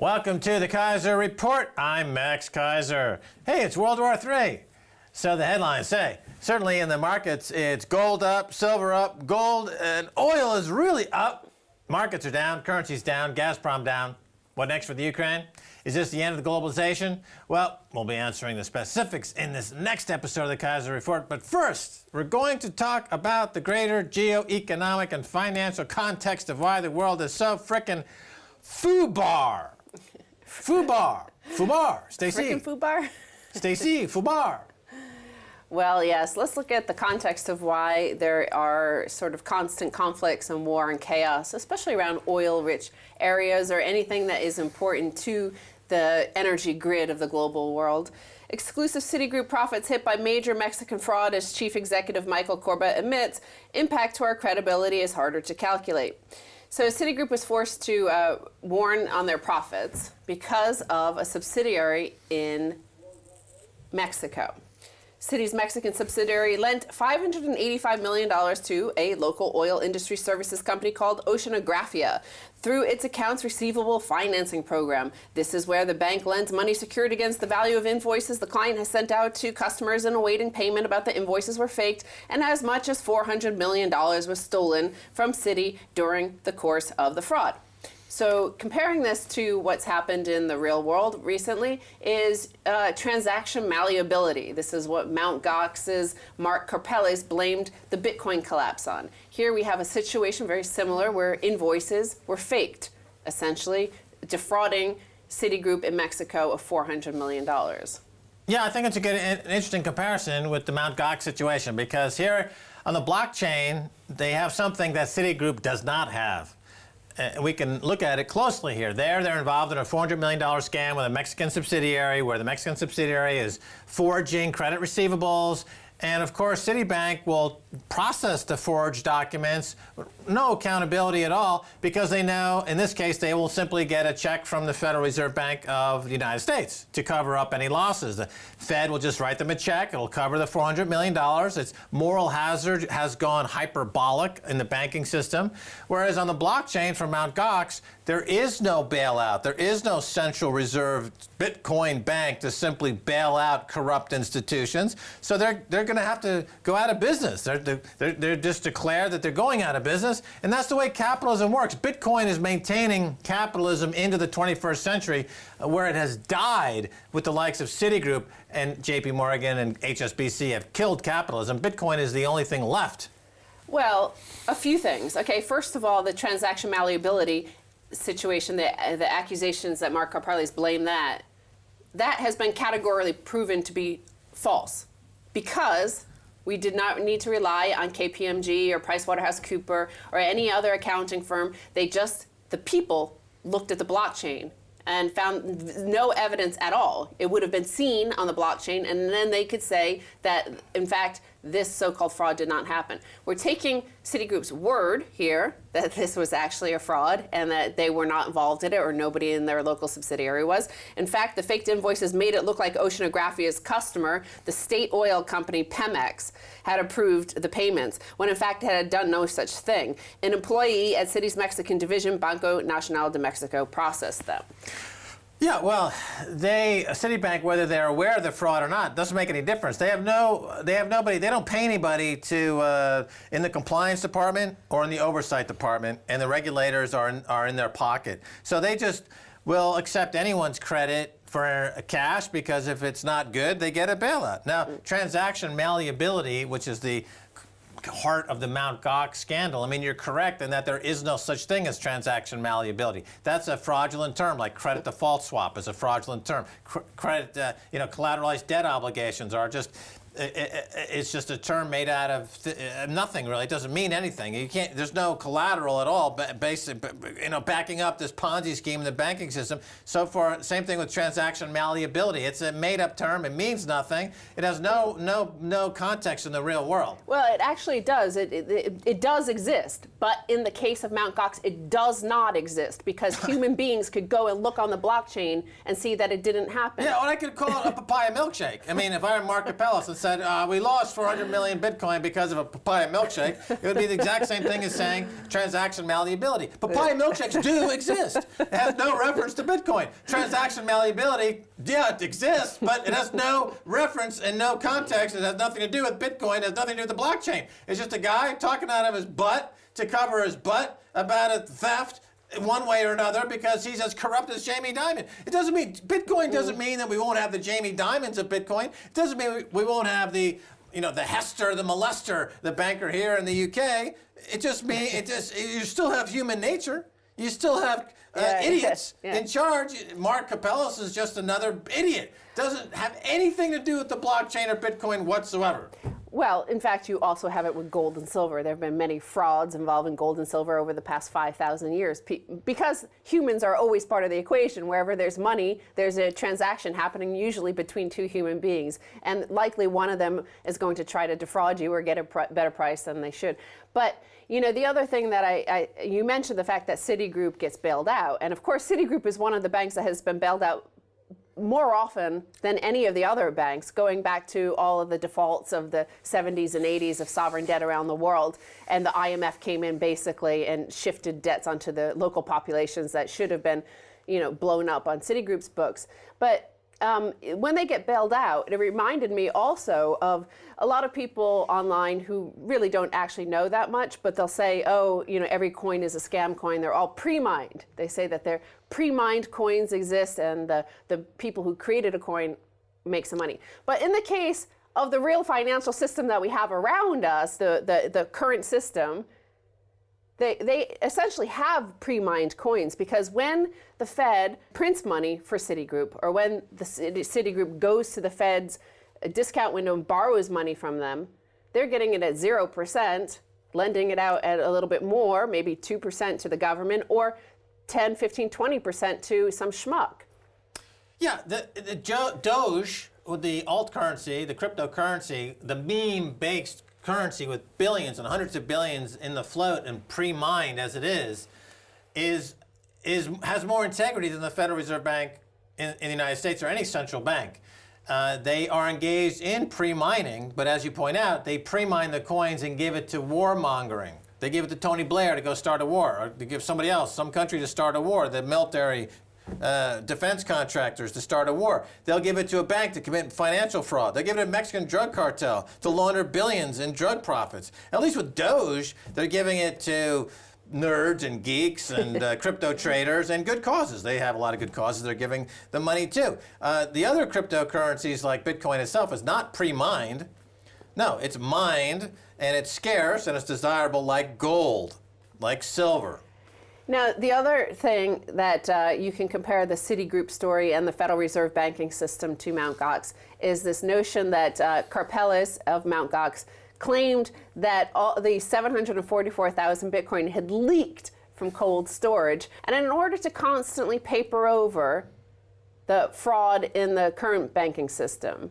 Welcome to the Keiser Report. I'm Max Keiser. Hey, it's World War III. So the headlines say, certainly in the markets, it's gold up, silver up, gold and oil is really up. Markets are down, currency's down, Gazprom down. What next for the Ukraine? Is this the end of the globalization? Well, we'll be answering the specifics in this next episode of the Keiser Report. But first, we're going to talk about the greater geoeconomic and financial context of why the world is so frickin' FUBAR. FUBAR. FUBAR. Stacy. Frickin' FUBAR? Stacy, FUBAR. Well, yes, let's look at the context of why there are sort of constant conflicts and war and chaos, especially around oil-rich areas or anything that is important to the energy grid of the global world. Exclusive Citigroup profits hit by major Mexican fraud, as Chief Executive Michael Corbett admits. Impact to our credibility is harder to calculate. So Citigroup was forced to warn on their profits because of a subsidiary in Mexico. Citi's Mexican subsidiary lent $585 million to a local oil industry services company called Oceanografia through its accounts receivable financing program. This is where the bank lends money secured against the value of invoices the client has sent out to customers and awaiting payment about the invoices were faked, and as much as $400 million was stolen from Citi during the course of the fraud. So comparing this to what's happened in the real world recently is transaction malleability. This is what MtGox's Mark Karpelès blamed the Bitcoin collapse on. Here we have a situation very similar where invoices were faked, essentially defrauding Citigroup in Mexico of $400 million. Yeah, I think it's an interesting comparison with the MtGox situation, because here on the blockchain, they have something that Citigroup does not have. We can look at it closely here. They're involved in a $400 million scam with a Mexican subsidiary, where the Mexican subsidiary is forging credit receivables. And of course, Citibank will process the forged documents, no accountability at all, because they know, in this case, they will simply get a check from the Federal Reserve Bank of the United States to cover up any losses. The Fed will just write them a check. It'll cover the $400 million. Its moral hazard has gone hyperbolic in the banking system. Whereas on the blockchain from MtGox, there is no bailout. There is no central reserve Bitcoin bank to simply bail out corrupt institutions. So they're going to have to go out of business. They're just declared that they're going out of business, and that's the way capitalism works. Bitcoin is maintaining capitalism into the 21st century, where it has died with the likes of Citigroup and JP Morgan and HSBC have killed capitalism. Bitcoin is the only thing left. Well, a few things. Okay, first of all, the transaction malleability situation, the accusations that Mark Karpelès blamed that has been categorically proven to be false, because we did not need to rely on KPMG or PricewaterhouseCoopers or any other accounting firm. The people looked at the blockchain and found no evidence at all. It would have been seen on the blockchain, and then they could say that, in fact, this so-called fraud did not happen. We're taking Citigroup's word here that this was actually a fraud and that they were not involved in it, or nobody in their local subsidiary was. In fact, the faked invoices made it look like Oceanografia's customer, the state oil company Pemex, had approved the payments, when in fact it had done no such thing. An employee at Citi's Mexican division, Banco Nacional de Mexico, processed them. Yeah, well, Citibank, whether they're aware of the fraud or not, doesn't make any difference. They have nobody. They don't pay anybody to in the compliance department or in the oversight department, and the regulators are in their pocket. So they just will accept anyone's credit for cash, because if it's not good, they get a bailout. Now, transaction malleability, which is the heart of the MtGox scandal, I mean, you're correct in that there is no such thing as transaction malleability. That's a fraudulent term, like credit default swap is a fraudulent term. Credit, collateralized debt obligations are just, it's just a term made out of nothing, really. It doesn't mean anything. You can't. There's no collateral at all, backing up this Ponzi scheme in the banking system. So same thing with transaction malleability. It's a made-up term. It means nothing. It has no context in the real world. Well, it actually does. It does exist, but in the case of MtGox, it does not exist, because human beings could go and look on the blockchain and see that it didn't happen. Yeah, or I could call it a papaya milkshake. I mean, if I were Mark Capellis and said, we lost 400 million Bitcoin because of a papaya milkshake, it would be the exact same thing as saying transaction malleability. Papaya milkshakes do exist. It has no reference to Bitcoin. Transaction malleability, yeah, it exists, but it has no reference and no context. It has nothing to do with Bitcoin. It has nothing to do with the blockchain. It's just a guy talking out of his butt to cover his butt about a theft in one way or another because he's as corrupt as Jamie Dimon. It doesn't mean, Bitcoin doesn't mean that we won't have the Jamie Dimons of Bitcoin. It doesn't mean we won't have the, the Hester, the molester, the banker here in the UK. It just means, you still have human nature. You still have idiots in charge. Mark Capellas is just another idiot. Doesn't have anything to do with the blockchain or Bitcoin whatsoever. Well, in fact, you also have it with gold and silver. There have been many frauds involving gold and silver over the past 5,000 years because humans are always part of the equation. Wherever there's money, there's a transaction happening usually between two human beings. And likely one of them is going to try to defraud you or get a better price than they should. But the other thing that you mentioned the fact that Citigroup gets bailed out. And of course, Citigroup is one of the banks that has been bailed out more often than any of the other banks, going back to all of the defaults of the 70s and 80s of sovereign debt around the world. And the IMF came in basically and shifted debts onto the local populations that should have been, blown up on Citigroup's books. But when they get bailed out, it reminded me also of a lot of people online who really don't actually know that much, but they'll say, every coin is a scam coin. They're all pre-mined. They say that they're pre-mined coins exist and the people who created a coin make some money. But in the case of the real financial system that we have around us, the current system, they essentially have pre-mined coins because when the Fed prints money for Citigroup or when the Citigroup goes to the Fed's discount window and borrows money from them, they're getting it at 0%, lending it out at a little bit more, maybe 2% to the government or 10, 15, 20% to some schmuck. Yeah, the Doge, with the alt currency, the cryptocurrency, the meme-based currency with billions and hundreds of billions in the float and pre-mined as it has more integrity than the Federal Reserve Bank in the United States or any central bank. They are engaged in pre-mining, but as you point out, they pre-mine the coins and give it to warmongering. They give it to Tony Blair to go start a war, or to give somebody else, some country to start a war, the military defense contractors to start a war. They'll give it to a bank to commit financial fraud. They'll give it to a Mexican drug cartel to launder billions in drug profits. At least with Doge, they're giving it to nerds and geeks and crypto traders and good causes. They have a lot of good causes they're giving the money to. The other cryptocurrencies like Bitcoin itself is not pre-mined. No, it's mined and it's scarce and it's desirable like gold, like silver. Now, the other thing that you can compare the Citigroup story and the Federal Reserve banking system to MtGox is this notion that Karpeles of MtGox claimed that all the 744,000 Bitcoin had leaked from cold storage. And in order to constantly paper over the fraud in the current banking system,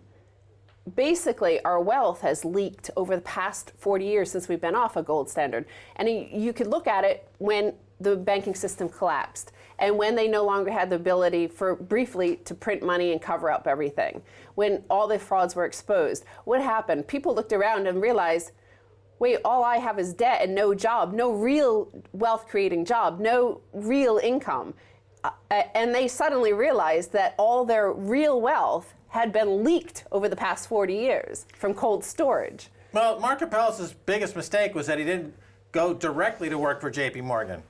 basically our wealth has leaked over the past 40 years since we've been off a gold standard. And you could look at it when the banking system collapsed and when they no longer had the ability for briefly to print money and cover up everything, when all the frauds were exposed. What happened? People looked around and realized, wait, all I have is debt and no job, no real wealth creating job, no real income. And they suddenly realized that all their real wealth had been leaked over the past 40 years from cold storage. Well, Mark Capellas' biggest mistake was that he didn't go directly to work for JP Morgan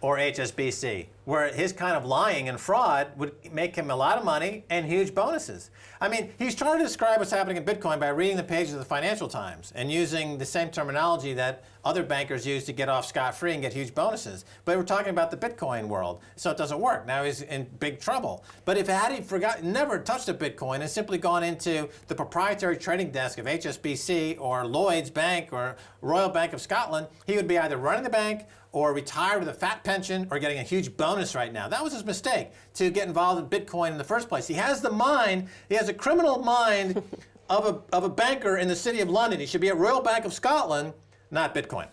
or HSBC, where his kind of lying and fraud would make him a lot of money and huge bonuses. I mean, he's trying to describe what's happening in Bitcoin by reading the pages of the Financial Times and using the same terminology that other bankers use to get off scot-free and get huge bonuses. But we're talking about the Bitcoin world, so it doesn't work. Now he's in big trouble. But if had he never touched a Bitcoin and simply gone into the proprietary trading desk of HSBC or Lloyds Bank or Royal Bank of Scotland, he would be either running the bank or retired with a fat pension or getting a huge bonus right now. That was his mistake, to get involved in Bitcoin in the first place. He has the mind, he has a criminal mind of a banker in the City of London. He should be at Royal Bank of Scotland, not Bitcoin.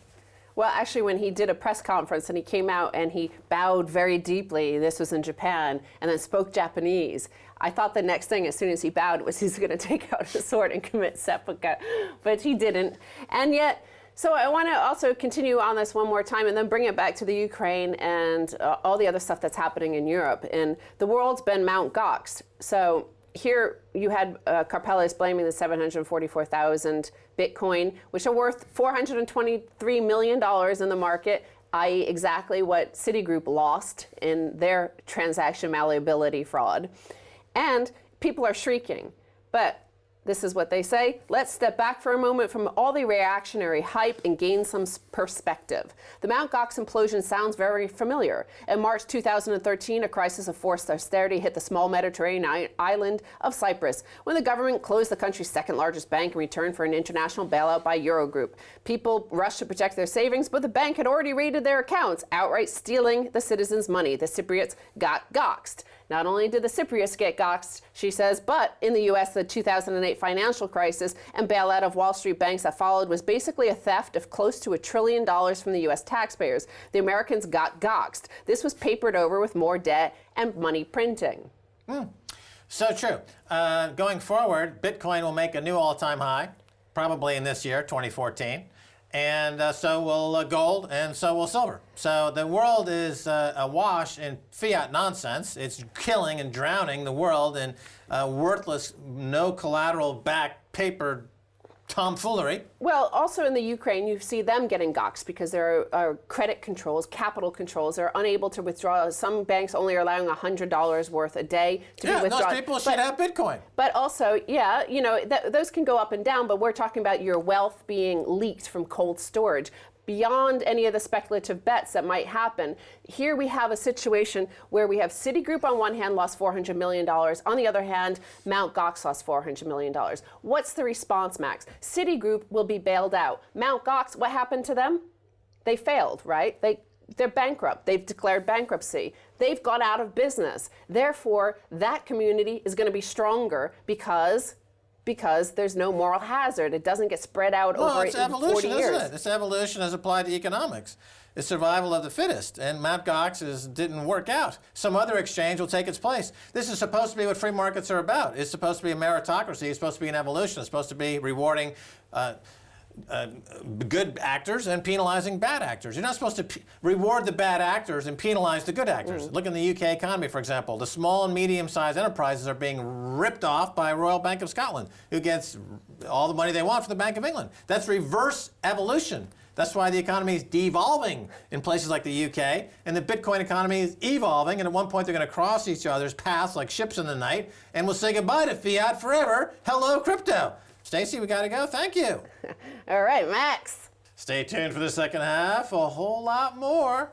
Well, actually, when he did a press conference and he came out and he bowed very deeply, this was in Japan, and then spoke Japanese, I thought the next thing, as soon as he bowed, was he's going to take out a sword and commit seppuku, but he didn't. And yet, so I want to also continue on this one more time and then bring it back to the Ukraine and all the other stuff that's happening in Europe. And the world's been MtGox. So here you had Karpelès blaming the 744,000 Bitcoin, which are worth $423 million in the market, i.e. exactly what Citigroup lost in their transaction malleability fraud. And people are shrieking. But this is what they say. Let's step back for a moment from all the reactionary hype and gain some perspective. The MtGox implosion sounds very familiar. In March 2013, a crisis of forced austerity hit the small Mediterranean island of Cyprus when the government closed the country's second largest bank in return for an international bailout by Eurogroup. People rushed to protect their savings, but the bank had already raided their accounts, outright stealing the citizens' money. The Cypriots got goxed. Not only did the Cypriots get goxed, she says, but in the U.S., the 2008 financial crisis and bailout of Wall Street banks that followed was basically a theft of close to $1 trillion from the U.S. taxpayers. The Americans got goxed. This was papered over with more debt and money printing. So true. Going forward, Bitcoin will make a new all-time high, probably in this year, 2014. And so will gold, and so will silver. So the world is awash in fiat nonsense. It's killing and drowning the world in worthless, no collateral backed paper tomfoolery. Well, also in the Ukraine, you see them getting goxed because there are credit controls, capital controls. They're unable to withdraw. Some banks only are allowing $100 worth a day to be withdrawn. Those people should have Bitcoin. But also, yeah, you know, those can go up and down, but we're talking about your wealth being leaked from cold storage. Beyond any of the speculative bets that might happen, here we have a situation where we have Citigroup on one hand lost $400 million. On the other hand, MtGox lost $400 million. What's the response, Max? Citigroup will be bailed out. MtGox, what happened to them? They failed, right? They're bankrupt. They've declared bankruptcy. They've gone out of business. Therefore, that community is going to be stronger because there's no moral hazard. It doesn't get spread out over 40 years. Well, it's evolution, isn't it? It's evolution as applied to economics. It's survival of the fittest, and MtGox didn't work out. Some other exchange will take its place. This is supposed to be what free markets are about. It's supposed to be a meritocracy. It's supposed to be an evolution. It's supposed to be rewarding good actors and penalizing bad actors. You're not supposed to reward the bad actors and penalize the good actors. Look in the UK economy, for example. The small and medium-sized enterprises are being ripped off by Royal Bank of Scotland, who gets all the money they want from the Bank of England. That's reverse evolution. That's why the economy is devolving in places like the UK, and the Bitcoin economy is evolving, and at one point they're going to cross each other's paths like ships in the night, and we'll say goodbye to fiat forever. Hello, crypto. Stacy, we got to go. Thank you. All right, Max. Stay tuned for the second half. A whole lot more.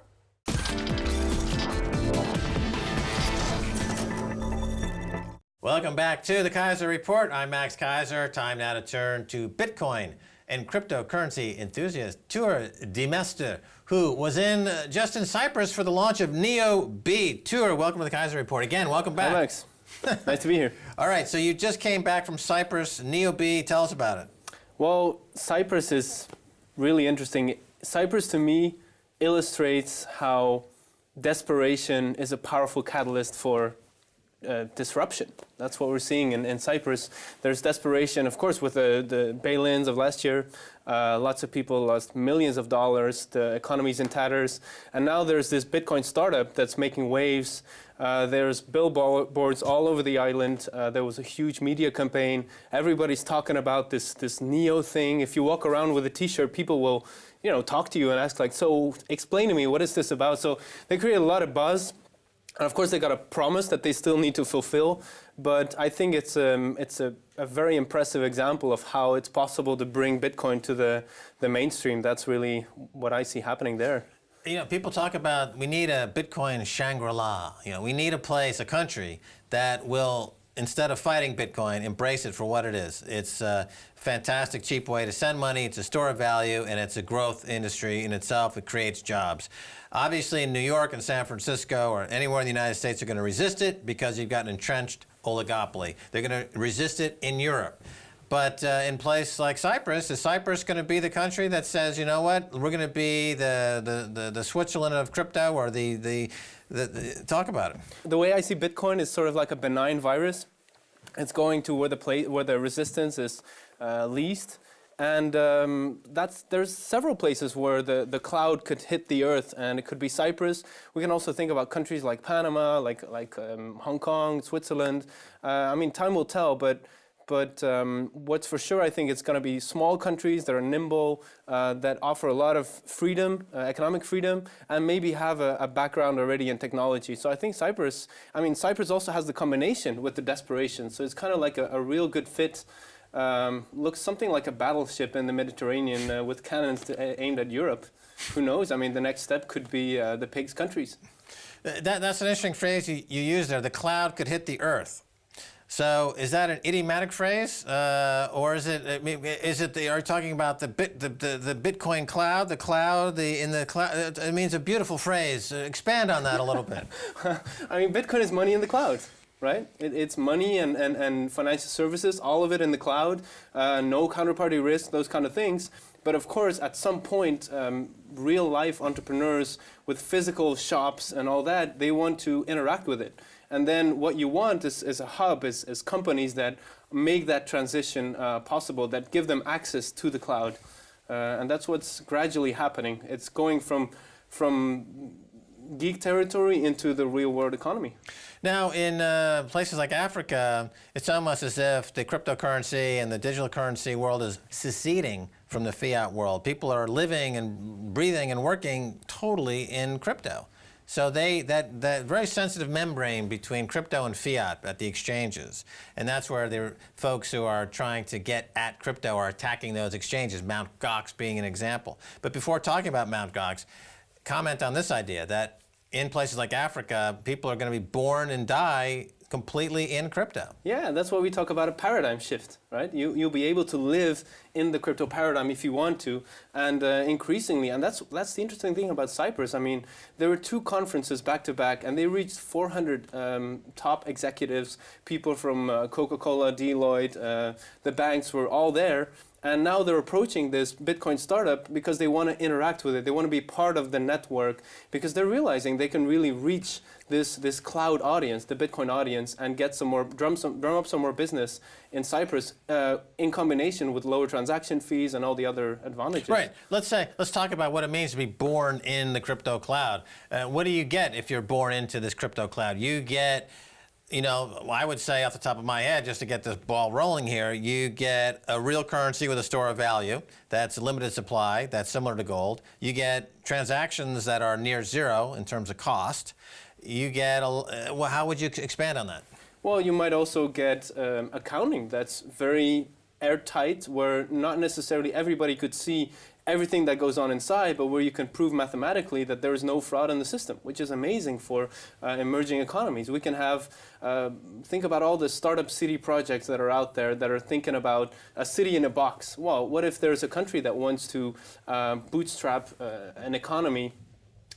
Welcome back to the Keiser Report. I'm Max Keiser. Time now to turn to Bitcoin and cryptocurrency enthusiast Tuur Demeester, who was just in Cyprus for the launch of NEO-B. Tuur, welcome to the Keiser Report. Again, welcome back. Hi, Max. Nice to be here. All right, so you just came back from Cyprus, NEO-B. Tell us about it. Well, Cyprus is really interesting. Cyprus, to me, illustrates how desperation is a powerful catalyst for disruption. That's what we're seeing in Cyprus. There's desperation, of course, with the bail-ins of last year. Lots of people lost millions of dollars. The economy's in tatters. And now there's this Bitcoin startup that's making waves. There's billboards all over the island. There was a huge media campaign. Everybody's talking about this Neo thing. If you walk around with a T-shirt, people will, talk to you and ask like, so explain to me, what is this about? So they create a lot of buzz. And of course, they got a promise that they still need to fulfill. But I think it's a very impressive example of how it's possible to bring Bitcoin to the mainstream. That's really what I see happening there. People talk about we need a Bitcoin Shangri-La. We need a place, a country that will, instead of fighting Bitcoin, embrace it for what it is. It's a fantastic, cheap way to send money. It's a store of value, and it's a growth industry in itself. It creates jobs. Obviously, in New York and San Francisco or anywhere in the United States are going to resist it because you've got an entrenched oligopoly. They're going to resist it in Europe. But in place like Cyprus, is Cyprus going to be the country that says, you know what, we're going to be the Switzerland of crypto, or talk about it? The way I see Bitcoin is sort of like a benign virus. It's going to where the resistance is least. And there's several places where the cloud could hit the earth, and it could be Cyprus. We can also think about countries like Panama, like Hong Kong, Switzerland. I mean, time will tell, but what's for sure, I think it's going to be small countries that are nimble, that offer a lot of freedom, economic freedom, and maybe have a background already in technology. So I think Cyprus also has the combination with the desperation. So it's kind of like a real good fit. Looks something like a battleship in the Mediterranean with cannons aimed at Europe. Who knows? I mean, the next step could be the PIGS countries. That's an interesting phrase you used there. The cloud could hit the earth. So is that an idiomatic phrase, or is it? Are you talking about the Bitcoin cloud? The cloud, in the cloud. It means a beautiful phrase. Expand on that a little bit. I mean, Bitcoin is money in the cloud, right? It's money and financial services, all of it in the cloud. No counterparty risk, those kind of things. But of course, at some point, real life entrepreneurs with physical shops and all that, they want to interact with it. And then what you want is a hub, is companies that make that transition possible, that give them access to the cloud. And that's what's gradually happening. It's going from geek territory into the real world economy. Now, in places like Africa, it's almost as if the cryptocurrency and the digital currency world is seceding from the fiat world. People are living and breathing and working totally in crypto. So that very sensitive membrane between crypto and fiat at the exchanges, and that's where the folks who are trying to get at crypto are attacking those exchanges, MtGox being an example. But before talking about MtGox, comment on this idea that in places like Africa, people are going to be born and die completely in crypto. Yeah, that's why we talk about a paradigm shift, right? You'll be able to live in the crypto paradigm if you want to, and increasingly, and that's the interesting thing about Cyprus. I mean, there were 2 conferences back to back, and they reached 400 top executives, people from Coca-Cola, Deloitte, the banks were all there. And now they're approaching this Bitcoin startup because they want to interact with it. They want to be part of the network because they're realizing they can really reach this cloud audience, the Bitcoin audience, and get drum up some more business in Cyprus in combination with lower transaction fees and all the other advantages. Right. Let's talk about what it means to be born in the crypto cloud. What do you get if you're born into this crypto cloud? You get, I would say off the top of my head, just to get this ball rolling here, you get a real currency with a store of value that's a limited supply, that's similar to gold. You get transactions that are near zero in terms of cost. You get, how would you expand on that? Well, you might also get accounting that's very airtight, where not necessarily everybody could see everything that goes on inside, but where you can prove mathematically that there is no fraud in the system, which is amazing for emerging economies. We can have, think about all the startup city projects that are out there that are thinking about a city in a box. Well, what if there's a country that wants to bootstrap an economy?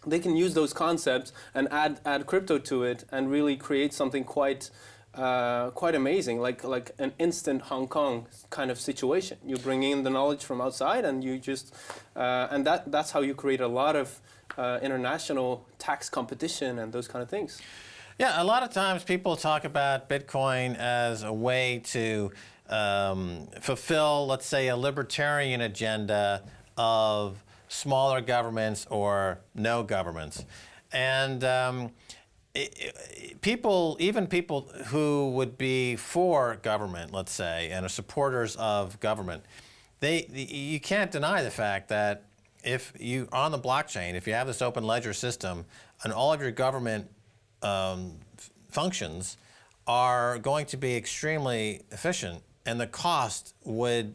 They can use those concepts and add crypto to it and really create something quite amazing, like an instant Hong Kong kind of situation. You bring in the knowledge from outside, and you just and that's how you create a lot of international tax competition and those kind of things. Yeah, a lot of times people talk about Bitcoin as a way to fulfill, let's say, a libertarian agenda of smaller governments or no governments, and even people who would be for government, let's say, and are supporters of government, you can't deny the fact that if you on the blockchain, if you have this open ledger system, and all of your government functions are going to be extremely efficient, and the cost would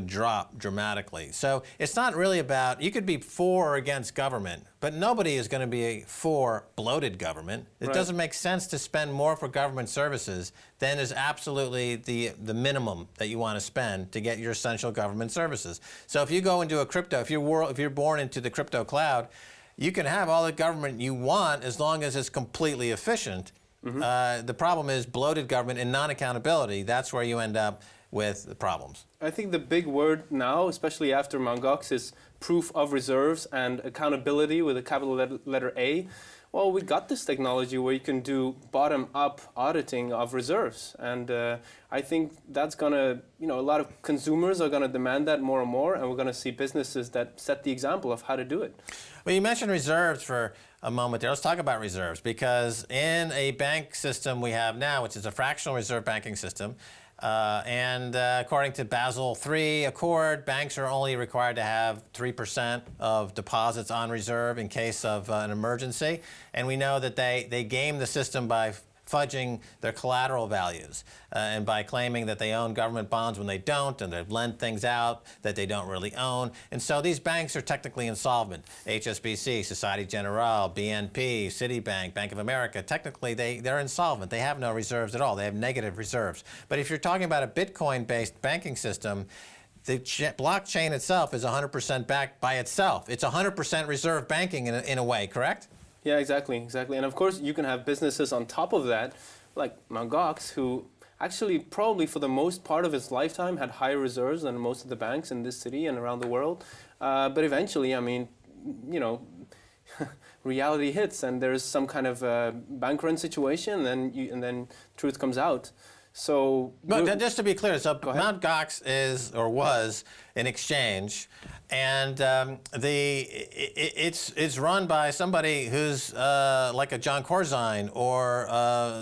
drop dramatically. So it's not really about, you could be for or against government, but nobody is going to be for bloated government. It Right. doesn't make sense to spend more for government services than is absolutely the minimum that you want to spend to get your essential government services. So if you go into a crypto, if you're born into the crypto cloud, you can have all the government you want as long as it's completely efficient. Mm-hmm. The problem is bloated government and non-accountability. That's where you end up with the problems. I think the big word now, especially after MtGox, is proof of reserves and accountability with a capital letter A. Well, we got this technology where you can do bottom-up auditing of reserves, and I think that's gonna, a lot of consumers are gonna demand that more and more, and we're gonna see businesses that set the example of how to do it. Well, you mentioned reserves for a moment there. Let's talk about reserves, because in a bank system we have now, which is a fractional reserve banking system, and according to Basel III Accord, banks are only required to have 3% of deposits on reserve in case of an emergency. And we know that they game the system by fudging their collateral values and by claiming that they own government bonds when they don't, and they lend things out that they don't really own. And so these banks are technically insolvent. HSBC, Societe Generale, BNP, Citibank, Bank of America, technically they're insolvent. They have no reserves at all. They have negative reserves. But if you're talking about a Bitcoin-based banking system, the blockchain itself is 100% backed by itself. It's 100% reserve banking in a way, correct? Yeah, exactly. And of course, you can have businesses on top of that, like MtGox, who actually probably for the most part of its lifetime had higher reserves than most of the banks in this city and around the world. But eventually, reality hits and there's some kind of bank run situation, and then truth comes out. So, but just to be clear, so MtGox is or was an exchange, and it's run by somebody who's like a John Corzine or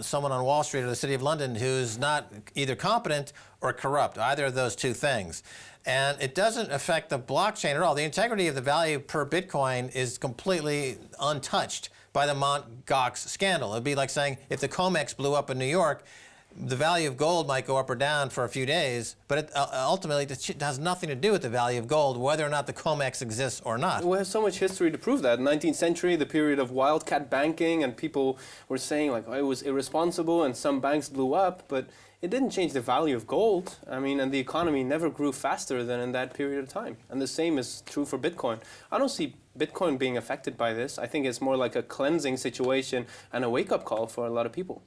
someone on Wall Street or the City of London who's not either competent or corrupt, either of those two things. And it doesn't affect the blockchain at all. The integrity of the value per Bitcoin is completely untouched by the MtGox scandal. It would be like saying if the COMEX blew up in New York, the value of gold might go up or down for a few days, but it ultimately it has nothing to do with the value of gold, whether or not the COMEX exists or not. We have so much history to prove that. 19th century, the period of wildcat banking, and people were saying like, oh, it was irresponsible and some banks blew up, but it didn't change the value of gold. And the economy never grew faster than in that period of time. And the same is true for Bitcoin. I don't see Bitcoin being affected by this. I think it's more like a cleansing situation and a wake-up call for a lot of people.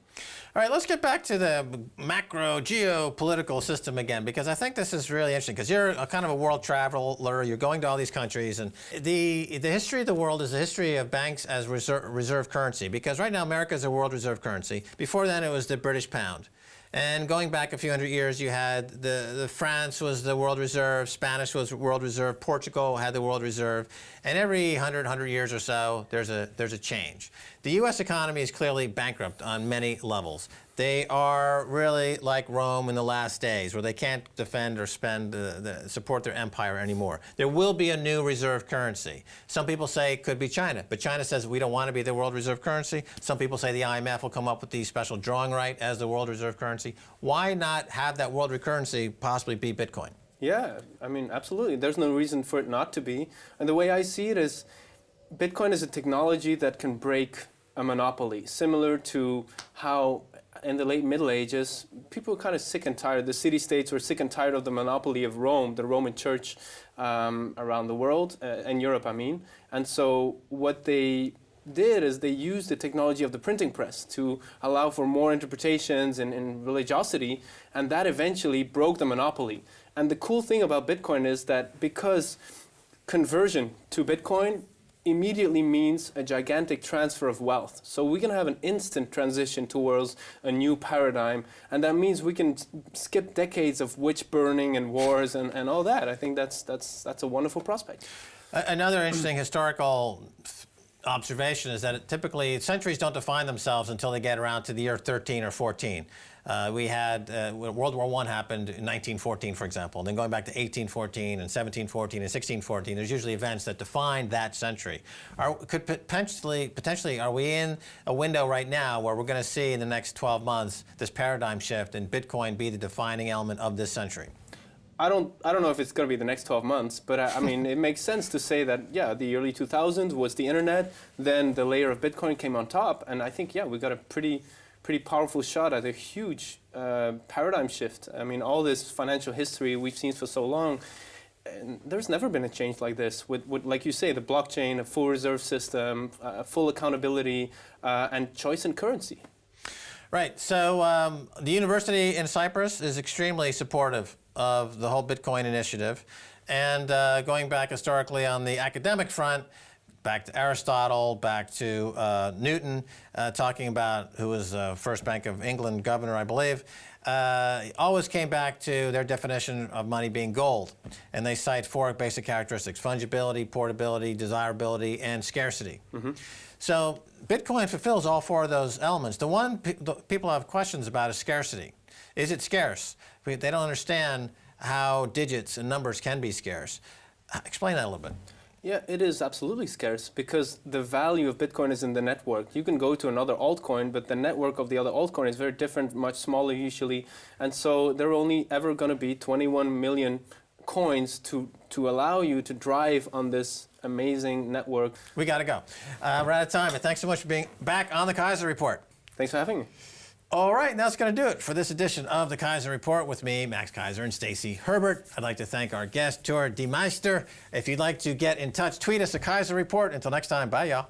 All right, let's get back to the macro geopolitical system again, because I think this is really interesting, because you're a kind of a world traveler, you're going to all these countries, and the history of the world is the history of banks as reserve currency, because right now America is a world reserve currency. Before then it was the British pound. And going back a few hundred years, you had the France was the world reserve, Spanish was world reserve, Portugal had the world reserve, and every 100 years or so, there's a change. The U.S. economy is clearly bankrupt on many levels. They are really like Rome in the last days, where they can't defend or support their empire anymore. There will be a new reserve currency. Some people say it could be China, but China says we don't want to be the world reserve currency. Some people say the IMF will come up with the special drawing right as the world reserve currency. Why not have that world currency possibly be Bitcoin? Yeah, absolutely. There's no reason for it not to be. And the way I see it is, Bitcoin is a technology that can break a monopoly, similar to how in the late Middle Ages, people were kind of sick and tired. The city-states were sick and tired of the monopoly of Rome, the Roman Church around the world, and Europe, And so what they did is they used the technology of the printing press to allow for more interpretations and religiosity, and that eventually broke the monopoly. And the cool thing about Bitcoin is that because conversion to Bitcoin immediately means a gigantic transfer of wealth. So we can have an instant transition towards a new paradigm, and that means we can skip decades of witch burning and wars and all that. I think that's a wonderful prospect. Another interesting historical observation is that typically centuries don't define themselves until they get around to the year 13 or 14. We had World War I happened in 1914, for example, and then going back to 1814 and 1714 and 1614. There's usually events that define that century. Potentially, are we in a window right now where we're going to see in the next 12 months this paradigm shift and Bitcoin be the defining element of this century? I don't know if it's going to be the next 12 months, but it makes sense to say that, yeah, the early 2000s was the internet, then the layer of Bitcoin came on top, and I think, yeah, we got a pretty powerful shot at a huge paradigm shift. All this financial history we've seen for so long, and there's never been a change like this with, like you say, the blockchain, a full reserve system, full accountability, and choice in currency. Right. So the university in Cyprus is extremely supportive of the whole Bitcoin initiative. And going back historically on the academic front, back to Aristotle, back to Newton, talking about who was first Bank of England governor, I believe, always came back to their definition of money being gold. And they cite 4 basic characteristics: fungibility, portability, desirability, and scarcity. So Bitcoin fulfills all 4 of those elements. The one people have questions about is scarcity. Is it scarce? They don't understand how digits and numbers can be scarce. Explain that a little bit. Yeah, it is absolutely scarce because the value of Bitcoin is in the network. You can go to another altcoin, but the network of the other altcoin is very different, much smaller usually. And so there are only ever going to be 21 million coins to allow you to drive on this amazing network. We got to go. We're out of time, and thanks so much for being back on the Keiser Report. Thanks for having me. All right, that's going to do it for this edition of the Keiser Report with me, Max Keiser, and Stacy Herbert. I'd like to thank our guest, Tuur Demeester. If you'd like to get in touch, tweet us at Keiser Report. Until next time, bye, y'all.